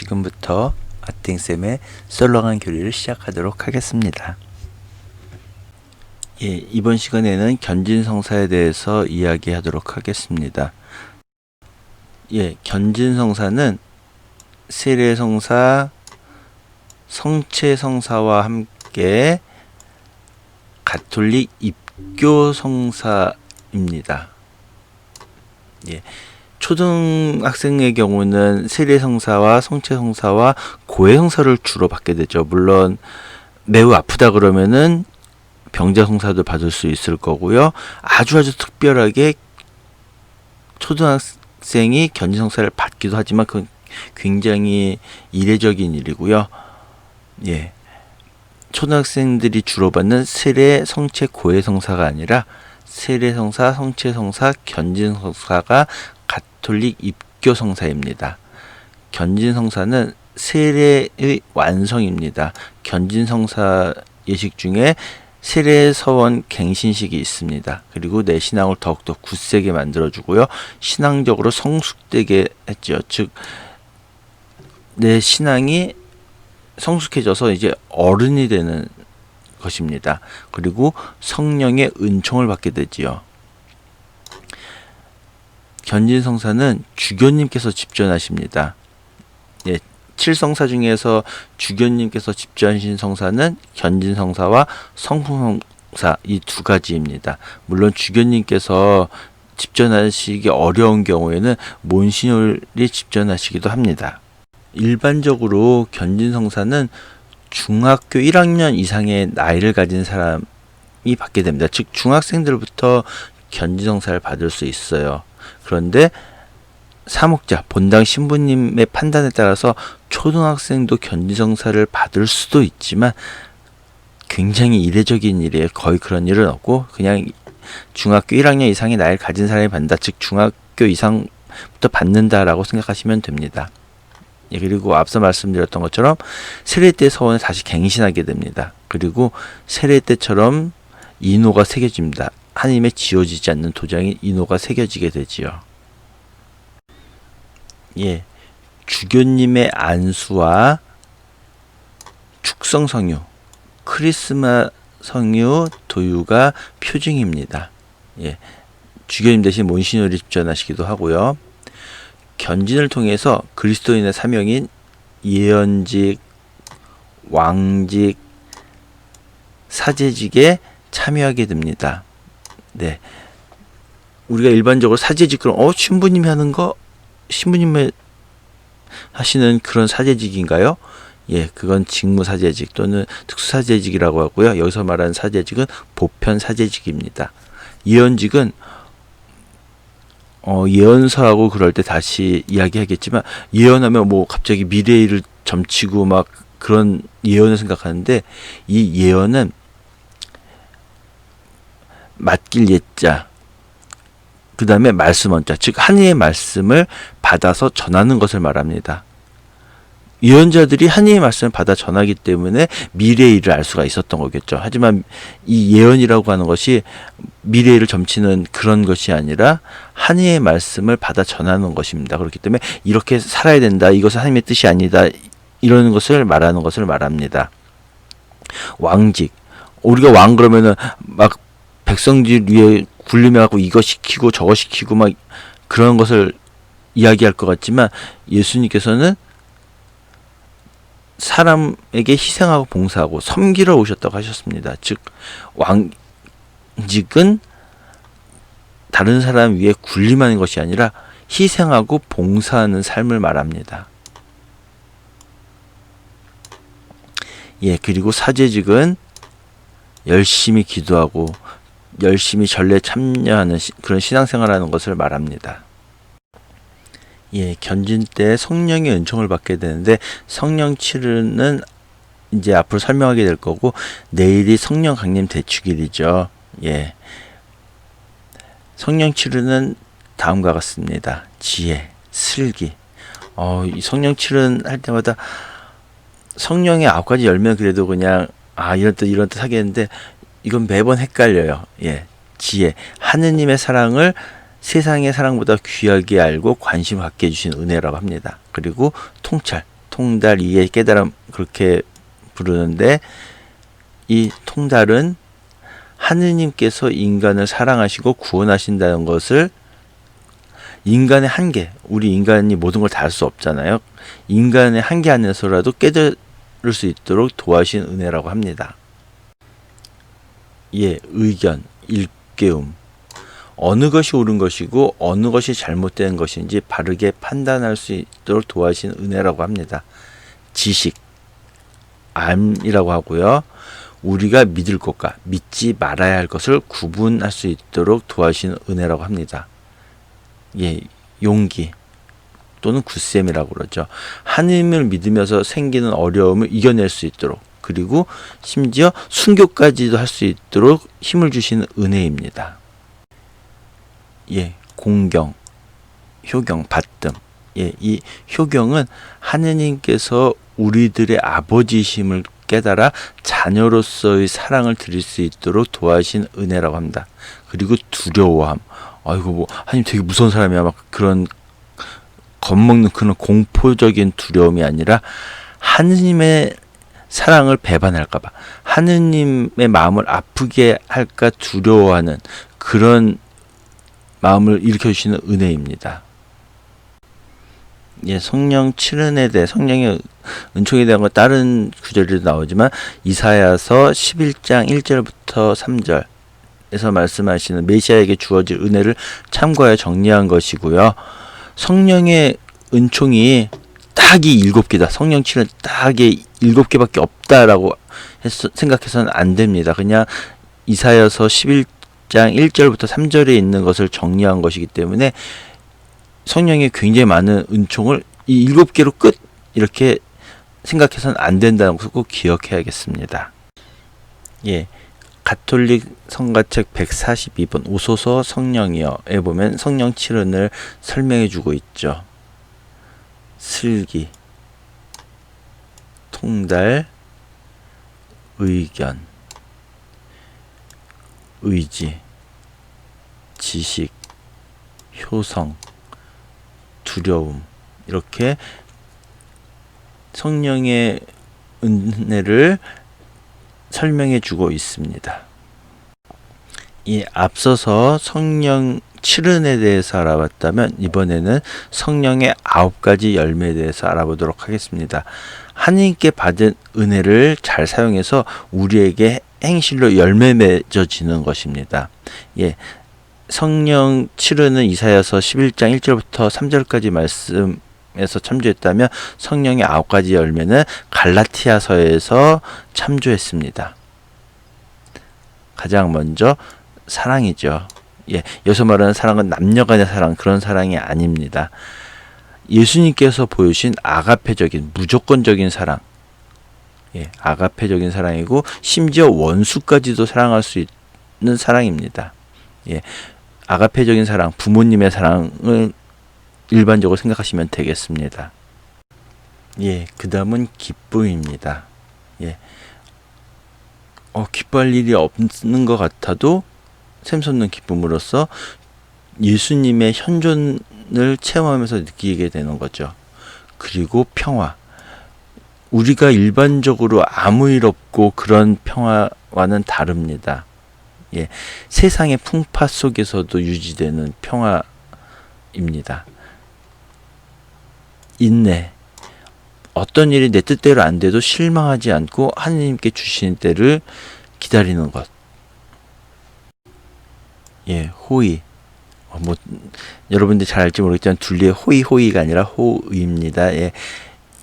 지금부터 아땡쌤의 썰렁한 교리를 시작하도록 하겠습니다. 이번 시간에는 견진성사에 대해서 이야기하도록 하겠습니다. 견진성사는 세례성사, 성체성사와 함께 가톨릭 입교성사입니다. 초등학생의 경우는 세례성사와 성체성사와 고해성사를 주로 받게 되죠. 물론 매우 아프다 그러면은 병자성사도 받을 수 있을 거고요. 아주 특별하게 초등학생이 견진성사를 받기도 하지만 그건 굉장히 이례적인 일이고요. 초등학생들이 주로 받는 세례, 성체, 고해성사가 아니라 세례성사, 성체성사, 견진성사가 가톨릭 입교성사입니다. 견진성사는 세례의 완성입니다. 견진성사 예식 중에 세례서원 갱신식이 있습니다. 그리고 내 신앙을 더욱더 굳세게 만들어주고요. 신앙적으로 성숙되게 했죠. 즉, 내 신앙이 성숙해져서 이제 어른이 되는 것입니다. 그리고 성령의 은총을 받게 되지요. 견진성사는 주교님께서 집전하십니다. 칠성사 중에서 주교님께서 집전하신 성사는 견진성사와 성품성사 이 두 가지입니다. 물론 주교님께서 집전하시기 어려운 경우에는 몬시뇰이 집전하시기도 합니다. 일반적으로 견진성사는 중학교 1학년 이상의 나이를 가진 사람이 받게 됩니다. 즉 중학생들부터 견진성사를 받을 수 있어요. 그런데 사목자, 본당 신부님의 판단에 따라서 초등학생도 견진성사를 받을 수도 있지만 굉장히 이례적인 일이에요. 거의 그런 일은 없고 그냥 중학교 1학년 이상의 나이를 가진 사람이 받는다. 즉 중학교 이상부터 받는다라고 생각하시면 됩니다. 그리고 앞서 말씀드렸던 것처럼 세례 때 서원을 다시 갱신하게 됩니다. 그리고 세례 때처럼 인호가 새겨집니다. 하나님의 지워지지 않는 도장이 인호가 새겨지게 되지요. 주교님의 안수와 축성 성유, 크리스마 성유 도유가 표징입니다. 주교님 대신 몬시뇰이 집전하시기도 하고요. 견진을 통해서 그리스도인의 사명인 예언직, 왕직, 사제직에 참여하게 됩니다. 우리가 일반적으로 사제직 그럼 신부님이 하는 거 신부님이 하시는 그런 사제직인가요? 그건 직무사제직 또는 특수사제직이라고 하고요. 여기서 말하는 사제직은 보편사제직입니다. 예언직은 예언서하고 그럴 때 다시 이야기하겠지만 예언하면 뭐 갑자기 미래의 일을 점치고 막 그런 예언을 생각하는데 이 예언은 맡길 예자 그 다음에 말씀 원자, 즉 하나님의 말씀을 받아서 전하는 것을 말합니다. 예언자들이 하나님의 말씀을 받아 전하기 때문에 미래의 일을 알 수가 있었던 거겠죠. 하지만 이 예언이라고 하는 것이 미래의 일을 점치는 그런 것이 아니라 하나님의 말씀을 받아 전하는 것입니다. 그렇기 때문에 이렇게 살아야 된다, 이것은 하나님의 뜻이 아니다, 이런 것을 말하는 것을 말합니다. 왕직, 우리가 왕 그러면은 막 백성들 위에 굴림해갖고 이거 시키고 저거 시키고 막 그런 것을 이야기할 것 같지만 예수님께서는 사람에게 희생하고 봉사하고 섬기러 오셨다고 하셨습니다. 즉 왕직은 다른 사람 위에 굴림하는 것이 아니라 희생하고 봉사하는 삶을 말합니다. 그리고 사제직은 열심히 기도하고 열심히 전례에 참여하는 그런 신앙생활하는 것을 말합니다. 견진 때 성령의 은총을 받게 되는데 성령 치르는 이제 앞으로 설명하게 될 거고 내일이 성령 강림 대축일이죠. 성령 치르는 다음과 같습니다. 지혜, 슬기. 이 성령 치른 할 때마다 성령의 9가지 열면 그래도 그냥 이런 뜻 하겠는데 이건 매번 헷갈려요. 지혜, 하느님의 사랑을 세상의 사랑보다 귀하게 알고 관심 갖게 해주신 은혜라고 합니다. 그리고 통찰, 통달, 이해, 깨달음 그렇게 부르는데, 이 통달은 하느님께서 인간을 사랑하시고 구원하신다는 것을, 인간의 한계, 우리 인간이 모든 걸 다 할 수 없잖아요. 인간의 한계 안에서라도 깨달을 수 있도록 도와신 은혜라고 합니다. 예, 의견, 일깨움. 어느 것이 옳은 것이고 어느 것이 잘못된 것인지 바르게 판단할 수 있도록 도와신 은혜라고 합니다. 지식, 암이라고 하고요. 우리가 믿을 것과 믿지 말아야 할 것을 구분할 수 있도록 도와신 은혜라고 합니다. 예, 용기 또는 굳셈이라고 그러죠. 하느님을 믿으면서 생기는 어려움을 이겨낼 수 있도록, 그리고 심지어 순교까지도 할 수 있도록 힘을 주시는 은혜입니다. 예, 공경, 효경, 받듦. 예, 이 효경은 하느님께서 우리들의 아버지심을 깨달아 자녀로서의 사랑을 드릴 수 있도록 도와신 은혜라고 합니다. 그리고 두려워함. 아이고, 뭐 하나님 되게 무서운 사람이야, 막 그런 겁먹는 그런 공포적인 두려움이 아니라 하느님의 사랑을 배반할까봐, 하느님의 마음을 아프게 할까 두려워하는 그런 마음을 일으켜주시는 은혜입니다. 예, 성령 7은에 대해, 성령의 은총에 대한 건 다른 구절에도 나오지만 이사야서 11장 1절부터 3절에서 말씀하시는 메시아에게 주어질 은혜를 참고하여 정리한 것이고요. 성령의 은총이 딱이 7개다. 성령 7은 딱이 7개밖에 없다라고 생각해서는 안 됩니다. 그냥 이사야서 11장 1절부터 3절에 있는 것을 정리한 것이기 때문에 성령의 굉장히 많은 은총을 이 7개로 끝, 이렇게 생각해서는 안 된다는 것을 꼭 기억해야겠습니다. 예, 가톨릭 성가책 142번 오소서 성령이여에 보면 성령 7은을 설명해 주고 있죠. 슬기, 통달, 의견, 의지, 지식, 효성, 두려움, 이렇게 성령의 은혜를 설명해 주고 있습니다. 이 앞서서 성령 7은에 대해서 알아봤다면 이번에는 성령의 9가지 열매에 대해서 알아보도록 하겠습니다. 하나님께 받은 은혜를 잘 사용해서 우리에게 행실로 열매 맺어지는 것입니다. 예, 성령 7은은 이사야서 11장 1절부터 3절까지 말씀에서 참조했다면 성령의 9가지 열매는 갈라티아서에서 참조했습니다. 가장 먼저 사랑이죠. 예, 여기서 말하는 사랑은 남녀간의 사랑, 그런 사랑이 아닙니다. 예수님께서 보여주신 아가페적인, 무조건적인 사랑. 예, 아가페적인 사랑이고 심지어 원수까지도 사랑할 수 있는 사랑입니다. 예, 아가페적인 사랑, 부모님의 사랑을 일반적으로 생각하시면 되겠습니다. 예, 그 다음은 기쁨입니다. 예, 기뻐할 일이 없는 것 같아도 샘솟는 기쁨으로써 예수님의 현존을 체험하면서 느끼게 되는 거죠. 그리고 평화. 우리가 일반적으로 아무 일 없고 그런 평화와는 다릅니다. 예, 세상의 풍파 속에서도 유지되는 평화입니다. 인내. 어떤 일이 내 뜻대로 안 돼도 실망하지 않고 하나님께 주시는 때를 기다리는 것. 예, 호의. 뭐 여러분들 잘 알지 모르겠지만 둘리의 호의가 아니라 호의입니다. 예,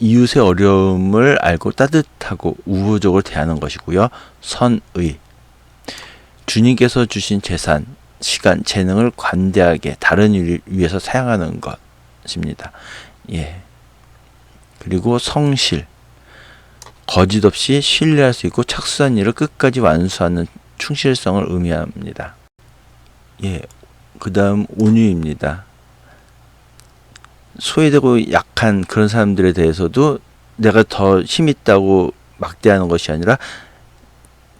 이웃의 어려움을 알고 따뜻하고 우호적으로 대하는 것이고요. 선의. 주님께서 주신 재산, 시간, 재능을 관대하게 다른 일을 위해서 사용하는 것입니다. 예. 그리고 성실. 거짓 없이 신뢰할 수 있고 착수한 일을 끝까지 완수하는 충실성을 의미합니다. 예. 그 다음 온유입니다. 소외되고 약한 그런 사람들에 대해서도 내가 더 힘있다고 막대하는 것이 아니라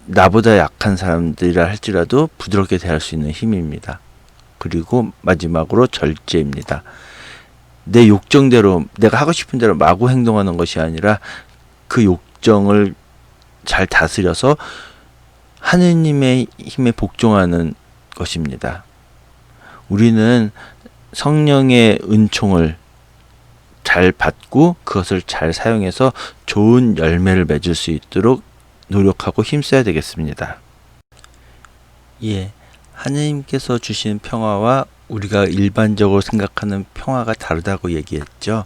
나보다 약한 사람들이라 할지라도 부드럽게 대할 수 있는 힘입니다. 그리고 마지막으로 절제입니다. 내 욕정대로 내가 하고 싶은 대로 마구 행동하는 것이 아니라 그 욕정을 잘 다스려서 하느님의 힘에 복종하는 것입니다. 우리는 성령의 은총을 잘 받고 그것을 잘 사용해서 좋은 열매를 맺을 수 있도록 노력하고 힘써야 되겠습니다. 예, 하느님께서 주신 평화와 우리가 일반적으로 생각하는 평화가 다르다고 얘기했죠.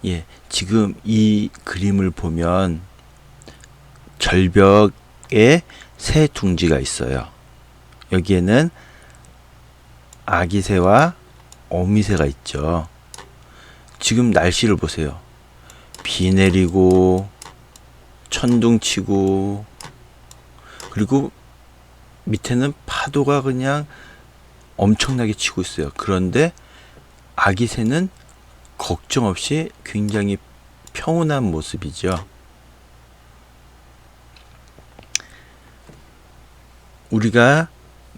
예, 지금 이 그림을 보면 절벽에 새 둥지가 있어요. 여기에는 아기새와 어미새가 있죠. 지금 날씨를 보세요. 비 내리고 천둥 치고 그리고 밑에는 파도가 그냥 엄청나게 치고 있어요. 그런데 아기새는 걱정 없이 굉장히 평온한 모습이죠. 우리가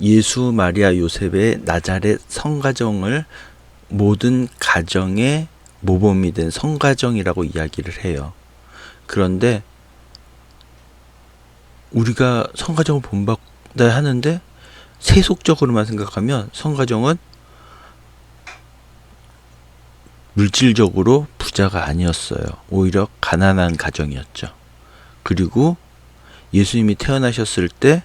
예수, 마리아, 요셉의 나자렛 성가정을 모든 가정의 모범이 된 성가정이라고 이야기를 해요. 그런데 우리가 성가정을 본받아야 하는데 세속적으로만 생각하면 성가정은 물질적으로 부자가 아니었어요. 오히려 가난한 가정이었죠. 그리고 예수님이 태어나셨을 때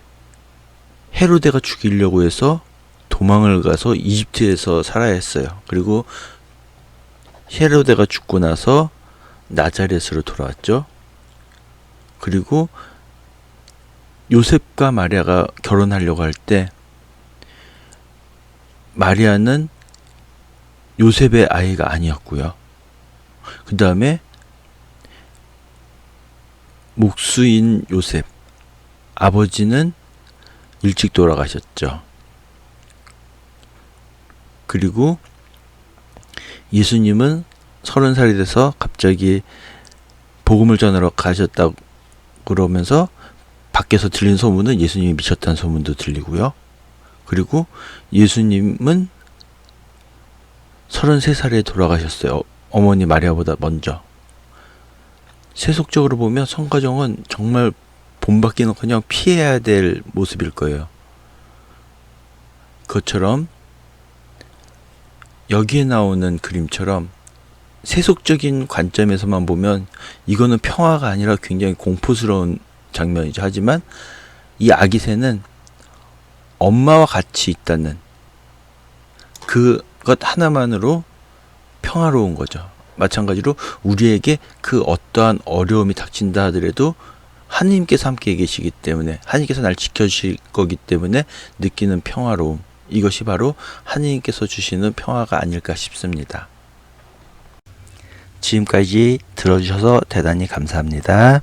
헤로데가 죽이려고 해서 도망을 가서 이집트에서 살아야 했어요. 그리고 헤로데가 죽고 나서 나자렛으로 돌아왔죠. 그리고 요셉과 마리아가 결혼하려고 할 때 마리아는 요셉의 아이가 아니었고요. 그 다음에 목수인 요셉, 아버지는 일찍 돌아가셨죠. 그리고 예수님은 30살이 돼서 갑자기 복음을 전하러 가셨다고 그러면서 밖에서 들린 소문은 예수님이 미쳤다는 소문도 들리고요. 그리고 예수님은 33살에 돌아가셨어요. 어머니 마리아보다 먼저. 세속적으로 보면 성가정은 정말 본받기는커녕 피해야 될 모습일 거예요. 그것처럼 여기에 나오는 그림처럼 세속적인 관점에서만 보면 이거는 평화가 아니라 굉장히 공포스러운 장면이죠. 하지만 이 아기새는 엄마와 같이 있다는 그것 하나만으로 평화로운 거죠. 마찬가지로 우리에게 그 어떠한 어려움이 닥친다 하더라도 하나님께서 함께 계시기 때문에 하나님께서 날 지켜주실 거기 때문에 느끼는 평화로움, 이것이 바로 하나님께서 주시는 평화가 아닐까 싶습니다. 지금까지 들어주셔서 대단히 감사합니다.